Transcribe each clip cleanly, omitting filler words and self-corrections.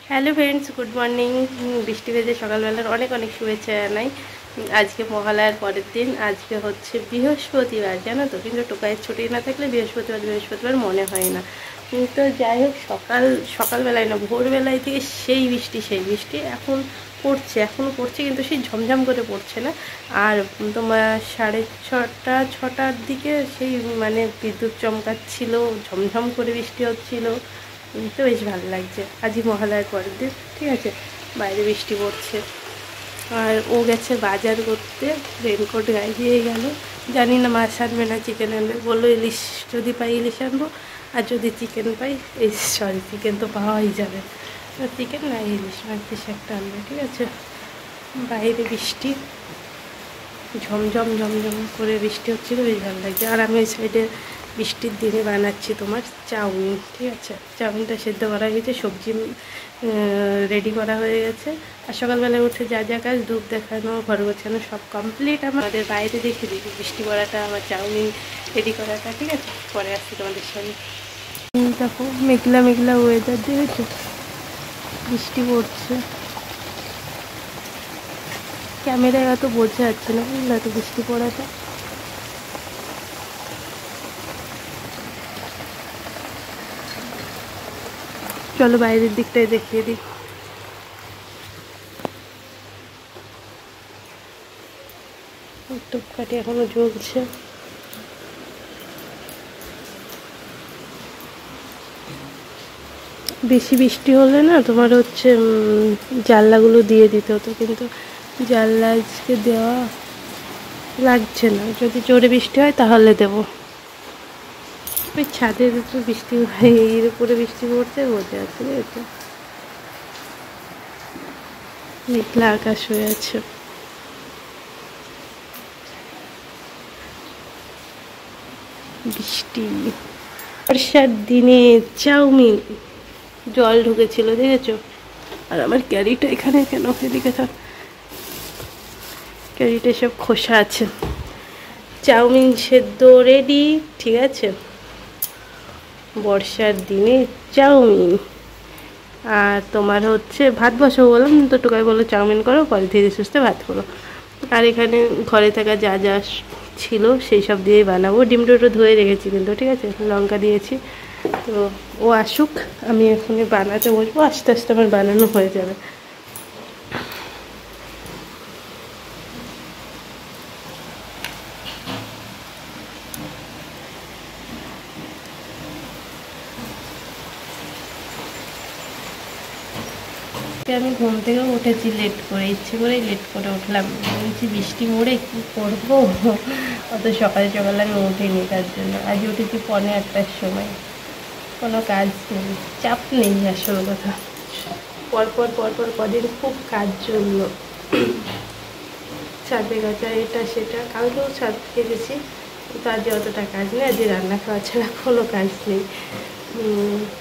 Hello friends, good morning. বৃষ্টি ভেজে সকালবেলার অনেক অনেক শুভেচ্ছা জানাই। আজকে মহালয়ার পরের দিন, আজকে হচ্ছে বৃহস্পতিবার, জানো তো। কিন্তু টোকাইয়ের ছুটি না থাকলে বৃহস্পতিবার মনে হয় না। তো যাই হোক, সকালবেলায় না, ভোরবেলায় থেকে সেই বৃষ্টি এখন এখনও পড়ছে, কিন্তু সেই ঝমঝম করে পড়ছে না। আর তোমার 6:30-6টার দিকে সেই মানে বিদ্যুৎ চমকাচ্ছিল, ঝমঝম করে বৃষ্টি হচ্ছিল। তো বেশ ভালো লাগছে। আজই মহালয়ার পরের দিন, ঠিক আছে। বাইরে বৃষ্টি পড়ছে, আর ও গেছে বাজার করতে, রেনকোট গায়ে দিয়ে গেল। জানি না মাছ আনবে না চিকেন আনবে, বললো ইলিশ যদি পাই ইলিশ আনবো, আর যদি চিকেন পাই চিকেন তো পাওয়াই যাবে, চিকেন না ইলিশ মাছ কিছু একটা আনবে, ঠিক আছে। বাইরে বৃষ্টি, ঝমঝম ঝমঝম করে বৃষ্টি হচ্ছিলো, বেশ ভালো লাগছে। আর আমি ওই সাইডে বৃষ্টির দিনে বানাচ্ছি তোমার চাউমিন, ঠিক আছে। চাউমিনটা সেদ্ধ করা হয়েছে, সবজি রেডি করা হয়ে গেছে। আর সকালবেলায় উঠে যা যা কাজ, ধূপ দেখানো, ঘর গোছানো সব কমপ্লিট। আমাদের বাইরে দেখে দিই বৃষ্টি পড়াটা, আমার চাউমিন রেডি করাটা, ঠিক আছে। পরে আসছি তোমাদের সঙ্গে। দেখো মেঘলা মেঘলা ওয়েদার, দেখেছো বৃষ্টি পড়ছে। ক্যামেরায় অত বোঝা যাচ্ছে না, বুঝলে, এত বৃষ্টি পড়াটা। চলো বাইরের দিকটায় দেখিয়ে দিই। ধূপকাঠি এখনো জ্বলছে। বেশি বৃষ্টি হলে না তোমার হচ্ছে জানলাগুলো দিয়ে দিতে হতো, কিন্তু জানলা আজকে দেওয়া লাগছে না। যদি জোরে বৃষ্টি হয় তাহলে দেবো। ওই ছাদের উপর বৃষ্টি, এর উপরে বৃষ্টি পড়ছে, বোঝা আছে, বুঝেছো। মেঘলা আকাশ হয়ে আছে। বৃষ্টি, বর্ষার দিনে চাউমিন, জল ঢুকেছিল, দেখেছো। আর আমার ক্যারিটা এখানে কেন, এদিকে থাক, ক্যারিটা সব খোসা আছে। চাউমিন সেদ্ধ রেডি, ঠিক আছে। বর্ষার দিনে চাউমিন। আর তোমার হচ্ছে ভাত বসাবো বললাম তো, টোকাই বললো চাউমিন করো, পরে ধীরে সুস্থে ভাত করো। আর এখানে ঘরে থাকা যা যা ছিল সেই সব দিয়েই বানাবো। ডিমটা ধুয়ে রেখেছি কিন্তু, ঠিক আছে, লঙ্কা দিয়েছি। তো ও আসুক, আমি এখানে বানাতে বসবো, আস্তে আস্তে আমার বানানো হয়ে যাবে। আমি ঘুম থেকে উঠেছি লেট করে, ইচ্ছে করেই লেট করে উঠলাম। বলছি বৃষ্টি মোড়ে কী করবো, অত সকালে সকালে আমি উঠিনি, তার জন্য আজ উঠেছি 8:45-র সময়। কোনো কাজ নেই, চাপ নেই, আসল কথা। পরপর কদিন খুব কাজ জন্য ছাদে গাছা এটা সেটা, কালকেও ছাদ কেটেছি, কিন্তু আজ অতটা কাজ নেই। আজ রান্না খাওয়া ছাড়া কোনো কাজ নেই।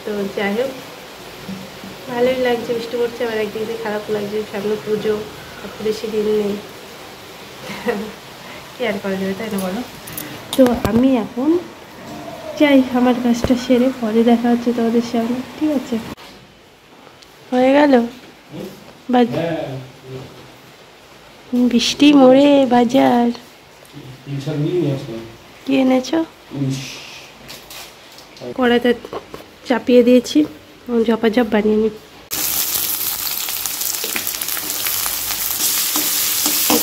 তো যাই হোক, ভালোই লাগছে, বৃষ্টি পড়ছে। আবার একদিক দিয়ে খারাপ লাগছে, সামনে পুজো, এত বেশি দিন নেই, কি আর করা যাবে, তাই না বলো। তো আমি এখন যাই, আমার কাজটা সেরে পরে দেখা হচ্ছে তোমাদের সামনে, ঠিক আছে। হয়ে গেল বৃষ্টি মোড়ে বাজার। কি এনেছো? কড়াইতে চাপিয়ে দিয়েছি, ঝপাঝপ বানিয়ে নি।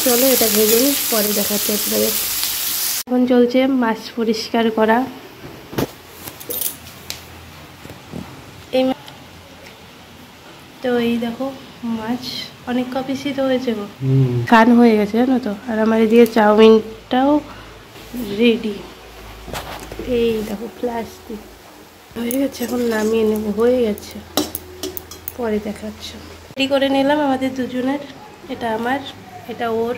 চলো এটা ভেজে নিই, পরে দেখাচ্ছি আপনাদের। এখন চলছে মাছ পরিষ্কার করা। তো এই দেখো মাছ অনেক কপিসই তো হয়েছে গো, কান হয়ে গেছে জানো তো। আর আমার এদিকে চাউমিনটাও রেডি। এই দেখো প্লাস্টিক হয়ে গেছে, এখন নামিয়ে নেব, হয়ে গেছে, পরে দেখাচ্ছি। রেডি করে নিলাম আমাদের দুজনের, এটা আমার, এটা ওর।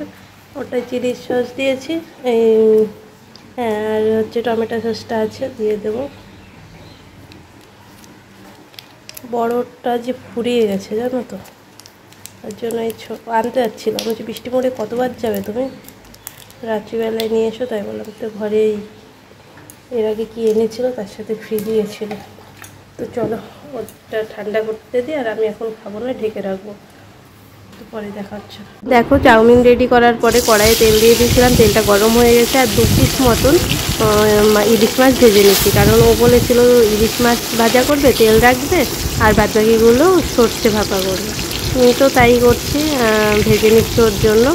ওটা চিলি সস দিয়েছি, এই হ্যাঁ, আর হচ্ছে টমেটো সসটা আছে, দিয়ে দেবো। বড়টা যে ফুরিয়ে গেছে জানো তো, তার জন্য এই আনতে যাচ্ছিলাম। বলছি বৃষ্টি পড়ে কতবার যাবে তুমি, রাত্রিবেলায় নিয়ে এসো, তাই বললাম। তো ঘরেই এর আগে কি এনেছিল, তার সাথে ফ্রিজে ছিল। তো চলো ওটা ঠান্ডা করতে দিই, আর আমি এখন খাবো না, ঢেকে রাখবো। তো পরে দেখা হচ্ছে। দেখো চাউমিন রেডি করার পরে কড়াইয়ে তেল দিয়ে দিয়েছিলাম, তেলটা গরম হয়ে গেছে, আর 2 পিস মতন ইলিশ মাছ ভেজে নিচ্ছি, কারণ ও বলেছিল ইলিশ মাছ ভাজা করবে, তেল রাখবে, আর বাদবাকিগুলো সর্ষে ভাপা করবে। তো তাই করছি, ভেজে নিচ্ছি ওর জন্য।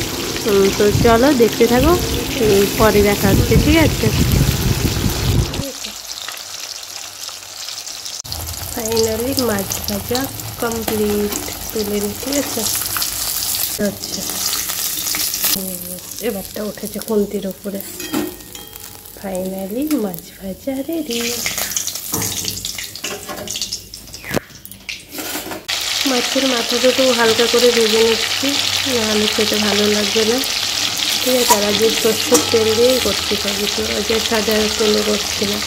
তো চলো দেখতে থাকো, পরে দেখা হচ্ছে, ঠিক আছে। ফাইনালি মাছ ভাজা কমপ্লিট, তুলে নিই, ঠিক আছে। আচ্ছা, এবারটা উঠেছে খুন্তির উপরে। ফাইনালি মাছ ভাজা রেডি। মাছের মাথা দুটো হালকা করে ভেজে নিচ্ছি, নাহলে খেতে ভালো লাগবে না, ঠিক আছে। আর আজকে সরষের তেল দিয়েই করছি সব কিছু, আজকে সাদা তেলে করছি না।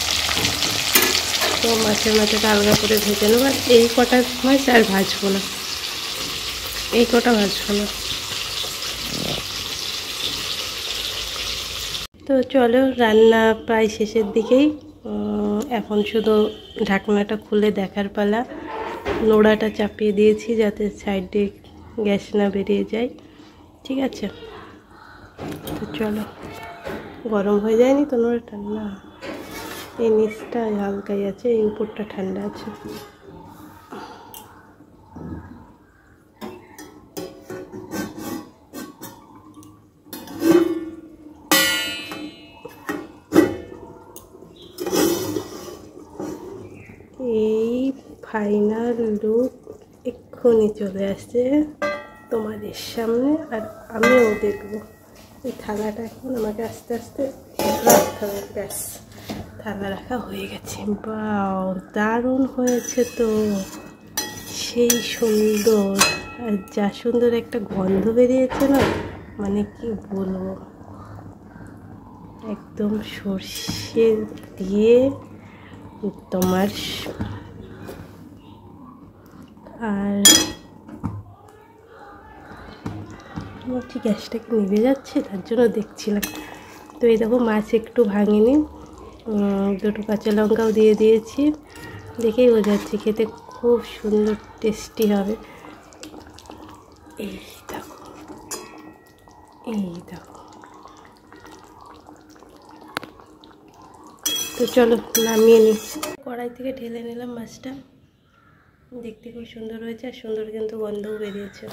তো মাছের মাথাটা হালকা করে ভেজে নেবো, আর এই কটা মাছ আর ভাজবো না, এই কটা ভাজবো না। তো চলো, রান্না প্রায় শেষের দিকেই, এখন শুধু ঢাকনাটা খুলে দেখার পালা। নোড়াটা চাপিয়ে দিয়েছি যাতে সাইডে গ্যাস না বেরিয়ে যায়, ঠিক আছে। তো চলো, গরম হয়ে যায়নি তো নোড়াটা? না, এই নিচটা হালকাই আছে, এই উপরটা ঠান্ডা আছে। এই ফাইনাল লুক এক্ষুনি চলে আসছে তোমাদের সামনে, আর আমিও দেখবো। এই থালাটা এখন আমাকে আস্তে আস্তে রাখতে হবে, ব্যাস থালা রাখা হয়ে গেছে। বাও, দারুণ হয়েছে তো, সেই সুন্দর, আর যা সুন্দর একটা গন্ধ বেরিয়েছে না, মানে কি বলবো, একদম সর্ষে দিয়ে তোমার। আর আমার ঠিক গ্যাসটাকে নিভে যাচ্ছে, তার জন্য দেখছিলাম। তো এই দেখো, মাছ একটু ভাঙিনি, দুটো কাঁচা লঙ্কাও দিয়ে দিয়েছি, দেখেই বোঝাচ্ছি খেতে খুব সুন্দর টেস্টি হবে। এই দেখো, এই দেখো। তো চলো নামিয়ে নিই, কড়াই থেকে ঢেলে নিলাম মাছটা, দেখতে খুব সুন্দর হয়েছে, আর সুন্দর কিন্তু গন্ধও বেরিয়েছে।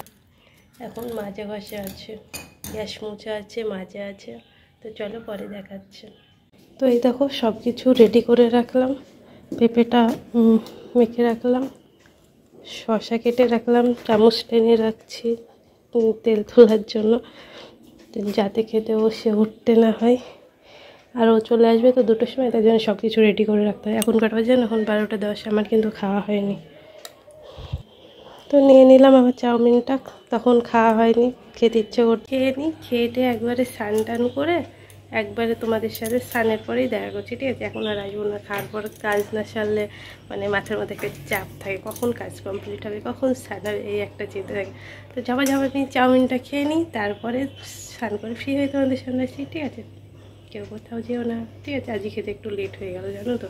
এখন মাজা ঘষা আছে, গ্যাস মোছা আছে, মাজা আছে। তো চলো পরে দেখাচ্ছে। তো এই দেখো সব কিছু রেডি করে রাখলাম, পেঁপেটা মেখে রাখলাম, শসা কেটে রাখলাম, চামচ টেনে রাখছি তেল তোলার জন্য, যাতে খেতে বসে উঠতে না হয়। আর ও চলে আসবে তো 2টোর সময়, তার জন্য সব কিছু রেডি করে রাখতে হয়। এখন কটা বাজে? এখন 12টা 10, আমার কিন্তু খাওয়া হয়নি। তো নিয়ে নিলাম আমার চাউমিনটা, তখন খাওয়া হয়নি, খেতে ইচ্ছে করতে খেয়ে নিই। খেয়ে একবারে স্নান টান করে একবারে তোমাদের সাথে স্নানের পরেই দেখা করছি, ঠিক আছে। এখন আর আসবো না, খাওয়ার পর কাজ না সারলে মানে মাথার মধ্যে একটা চাপ থাকে, কখন কাজ কমপ্লিট হবে, কখন স্নান হবে, এই একটা চিন্তা থাকে। তো ঝাপাঝাপি চাউমিনটা খেয়ে নিই, তারপরে স্নান করে ফ্রি হয়ে তোমাদের সামনে আসি, ঠিক আছে। কেউ কোথাও যেও না, ঠিক আছে। আজকে খেতে একটু লেট হয়ে গেল, জানো তো,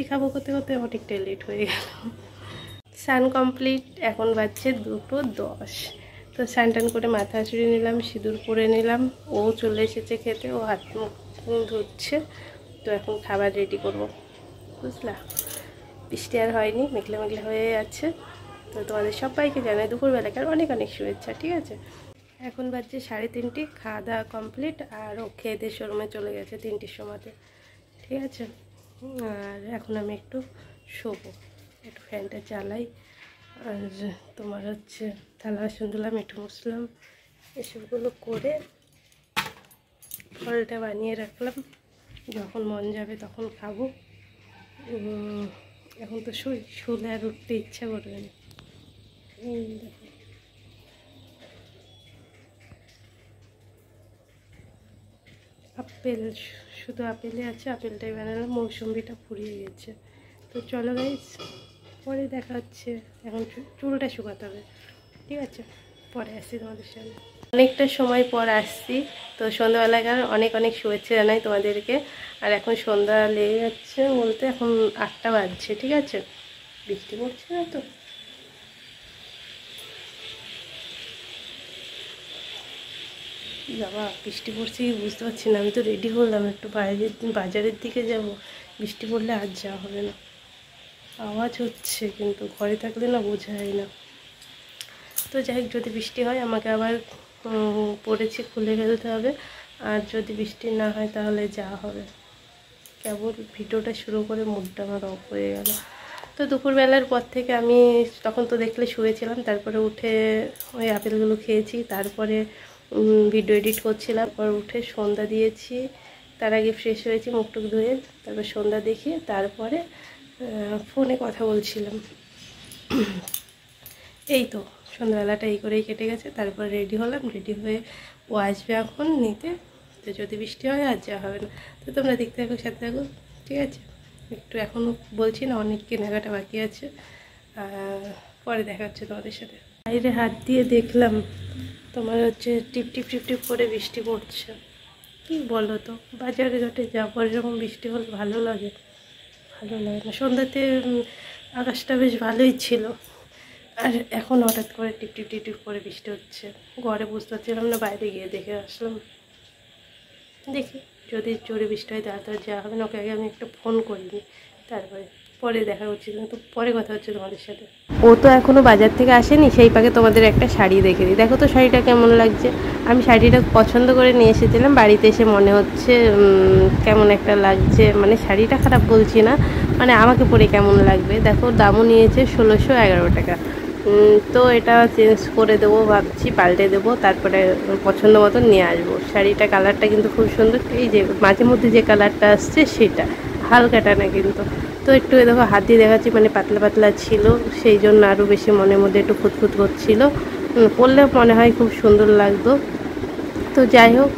খাবো করতে করতে অনেকটাই লেট হয়ে গেল। স্নান কমপ্লিট, এখন বাজছে 2:10। তো স্নান টান করে মাথা চুড়ে নিলাম, সিঁদুর পরে নিলাম, ও চলে এসেছে খেতে, ও হাত মুখ ধুচ্ছে। তো এখন খাবার রেডি করব, বুঝলা। বৃষ্টি আর হয়নি, মেঘলে মেঘলে হয়ে যাচ্ছে। তো তোমাদের সবাইকে জানাই দুপুরবেলাকার অনেক অনেক শুভেচ্ছা, ঠিক আছে। এখন বাজছে 3:30, খাওয়া দাওয়া কমপ্লিট, আর ও খেয়ে দিয়ে শোরুমে চলে গেছে 3টের সময়তে, ঠিক আছে। আর এখন আমি একটু শোবো, একটু ফ্যানটা চালাই, আর তোমার হচ্ছে থালা বাসন ধুলাম, একটু মুছলাম, এসবগুলো করে ফলটা বানিয়ে রাখলাম, যখন মন যাবে তখন খাবো। এখন তো শুলে আর উঠতে ইচ্ছা করবে না। আপেল, শুধু আপেলই আছে, আপেলটাই বানালাম, মৌসুম্বিটা ফুরিয়ে গেছে। তো চলো গাইস, পরে দেখা হচ্ছে। এখন চুলটা শুকাতে হবে, ঠিক আছে, পরে আসছি তোমাদের সামনে। অনেকটা সময় পর আসছি, তো সন্ধ্যাবেলাকার অনেক অনেক শুভেচ্ছা জানাই তোমাদেরকে। আর এখন সন্ধ্যা লেগে যাচ্ছে বলতে, এখন 8টা বাজছে, ঠিক আছে। বৃষ্টি পড়ছে না তো। বাবা বৃষ্টি পড়ছে কি বুঝতে পারছি না। আমি তো রেডি হলাম, একটু বাজারের দিকে যাব। বৃষ্টি পড়লে আর যাওয়া হবে না। আওয়াজ হচ্ছে কিন্তু ঘরে থাকলে না বোঝা যায় না। তো যাই হোক, যদি বৃষ্টি হয় আমাকে আবার পড়েছি খুলে ফেলতে হবে, আর যদি বৃষ্টি না হয় তাহলে যাওয়া হবে। কেবল ভিডিওটা শুরু করে মুডটা আমার অফ হয়ে গেল। তো দুপুরবেলার পর থেকে আমি তখন তো দেখলে শুয়েছিলাম, তারপরে উঠে ওই আপেলগুলো খেয়েছি, তারপরে ভিডিও এডিট করছিলাম, তারপর উঠে সন্ধ্যা দিয়েছি। তার আগে ফ্রেশ হয়েছি, মুখটুক ধুয়ে তারপর সন্ধ্যা দেখিয়ে তারপরে ফোনে কথা বলছিলাম। এই তো সন্ধ্যাবেলাটা এই করেই কেটে গেছে। তারপর রেডি হলাম, রেডি হয়ে ও আসবে এখন নিতে। তো যদি বৃষ্টি হয় আর যাওয়া হবে না। তো তোমরা দেখতে থাকো, সাথে থাকো, ঠিক আছে? একটু এখনও বলছি না, অনেক কেনাকাটা বাকি আছে, পরে দেখা হচ্ছে তোমাদের সাথে। বাইরে হাত দিয়ে দেখলাম তোমার হচ্ছে টিপ টিপ টিপ টিপ করে বৃষ্টি পড়ছে। কি বলো তো, বাজারে ঘাটে যাবো এরকম বৃষ্টি হলে ভালো লাগে? ভালো লাগে না। সন্ধ্যাতে আকাশটা বেশ ভালোই ছিল, আর এখন হঠাৎ করে টিপ টিপ টিপ টিপ করে বৃষ্টি হচ্ছে। ঘরে বুঝতে পারছিলাম না, বাইরে গিয়ে দেখে আসলাম। দেখি যদি জোরে বৃষ্টি হয় তাড়াতাড়ি যাওয়া হবে না। ওকে আগে আমি একটা ফোন করিনি, তারপরে পরে দেখা হচ্ছে, তো পরে কথা হচ্ছে তোমাদের সাথে। ও তো এখনও বাজার থেকে আসেনি, সেই পাকে তোমাদের একটা শাড়ি দেখে দিই। দেখো তো শাড়িটা কেমন লাগছে। আমি শাড়িটা পছন্দ করে নিয়ে এসেছিলাম, বাড়িতে এসে মনে হচ্ছে কেমন একটা লাগছে। মানে শাড়িটা খারাপ বলছি না, মানে আমাকে পরে কেমন লাগবে। দেখো দামও নিয়েছে 1611 টাকা। তো এটা চেঞ্জ করে দেবো ভাবছি, পাল্টে দেবো, তারপরে পছন্দ মতন নিয়ে আসবো। শাড়িটা কালারটা কিন্তু খুব সুন্দর, এই যে মাঝে মধ্যে যে কালারটা আসছে সেটা, হালকাটা না কিন্তু। তো একটু দেখো হাত দিয়ে দেখাচ্ছি, মানে পাতলা পাতলা ছিল, সেই জন্য আরও বেশি মনের মধ্যে একটু খুঁতখুত করছিল। পরলে মনে হয় খুব সুন্দর লাগতো। তো যাই হোক,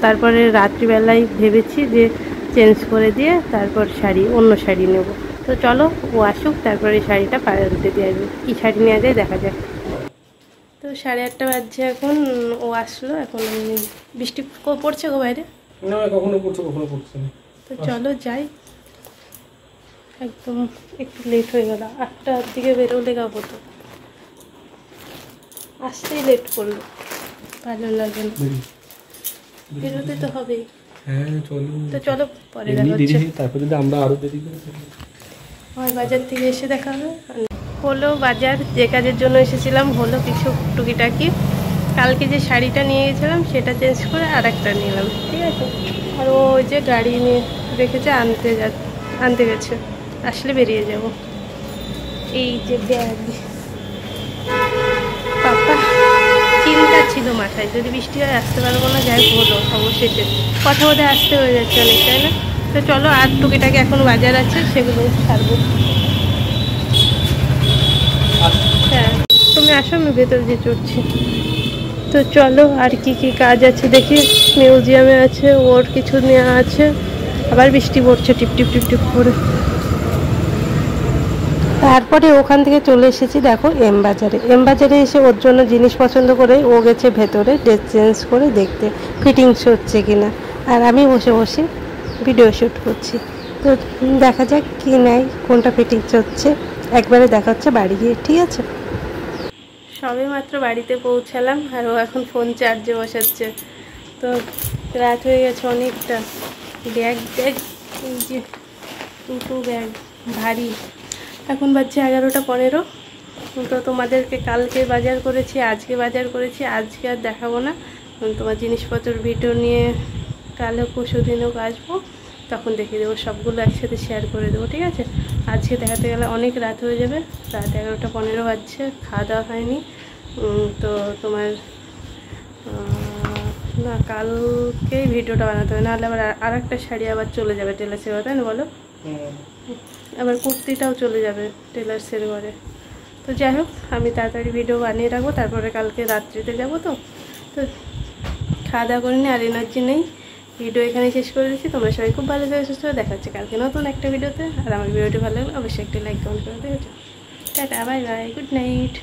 তারপরে রাত্রিবেলায় ভেবেছি যে চেঞ্জ করে দিয়ে তারপর অন্য শাড়ি নেব। তো চলো ও আসুক, তারপরে শাড়িটা পাল্টে দিয়ে আসবে। কী শাড়ি নেওয়া যায় দেখা যাক। তো 8:30 বাজছে এখন, ও আসলো। এখন বৃষ্টি পড়ছে গো বাইরে? না, কখনো পড়ছে কখনো পড়ছে না। তো চলো যাই। একদম একটু লেট হয়ে গেল, 8টার দিকে বেরোলে গাবো, তো আসতেই লেট করলো, ভালো লাগে না। বেরোতে তো হবেই। হ্যাঁ চলো, তো চলো পরে দেখা হচ্ছে। তারপর যদি আমরা আরো দেরি করি হয় বাজার থেকে এসে দেখা হবে। হলো বাজার, যে কাজের জন্য এসেছিলাম হলো কিছু টুকিটাকি। কালকে যে শাড়িটা নিয়ে গেছিলাম সেটা চেঞ্জ করে আর একটা নিলাম, ঠিক আছে? আর ওই যে গাড়ি নিয়ে রেখেছে, আনতে গেছে, আসলে বেরিয়ে যাব। এই যে ব্যাগ, পাপা চিন্তা ছিল মাথায়, যদি বৃষ্টি হয় আসতে পারবো না। যাই হলো অবশেষে, কথা বোধহয় আসতে হয়ে যাচ্ছে অনেক, তাই না? তো চলো, আর টুকিটাকি এখন বাজার আছে, সেগুলো ছাড়বো। হ্যাঁ তুমি আসো, আমি ভেতর দিয়ে চড়ছি। তো চলো, আর কি কি কাজ আছে দেখি। মিউজিয়ামে আছে, ওর কিছু নেওয়া আছে। আবার বৃষ্টি পড়ছে টিপ টিপ টিপ টিপ করে। তারপরে ওখান থেকে চলে এসেছি দেখো এম বাজারে এসে ওর জন্য জিনিস পছন্দ করে ও গেছে ভেতরে ড্রেস চেঞ্জ করে দেখতে ফিটিংস হচ্ছে কিনা, আর আমি বসে বসে ভিডিও শ্যুট করছি। তো দেখা যাক কি নেয়, কোনটা ফিটিংস হচ্ছে, একবারে দেখা হচ্ছে বাড়ি গিয়ে, ঠিক আছে? সবে মাত্র বাড়িতে পৌঁছালাম, আর ও এখন ফোন চার্জে বসাচ্ছে। তো রাত হয়ে গেছে অনেকটা। ব্যাগ এই যে দুটো ব্যাগ ভারী। এখন বাজছে 11:15। তো তোমাদেরকে কালকে বাজার করেছি, আজকে বাজার করেছি, আজকে আর দেখাবো না। তোমার জিনিসপত্র ভিডিও নিয়ে কাল হোক পরশু দিন হোক আসবো, তখন দেখিয়ে দেবো, সবগুলো একসাথে শেয়ার করে দেবো, ঠিক আছে? আজকে দেখাতে গেলে অনেক রাত হয়ে যাবে, রাত 11:15 বাজছে, খাওয়া দাওয়া হয়নি। তো তোমার না, কালকেই ভিডিওটা বানাতে হবে, নাহলে আবার আর একটা শাড়ি আবার চলে যাবে টেলার্সের ঘরে, তাই না বলো? আবার কুর্তিটাও চলে যাবে টেলার্সের ঘরে। তো যাই হোক, আমি তাড়াতাড়ি ভিডিও বানিয়ে রাখবো, তারপরে কালকে রাত্রিতে যাবো। তো খাওয়া দাওয়া করিনি, আর এনার্জি নেই। ভিডিও এখানে শেষ করে দিচ্ছি। তোমরা সবাই খুব ভালো থেকে সুস্থ দেখা হচ্ছে কালকে নতুন একটা ভিডিওতে। আর আমার ভিডিওটি ভালো লাগলে অবশ্যই একটা লাইক কমেন্ট করে দেবে। Tata, bye bye, good night.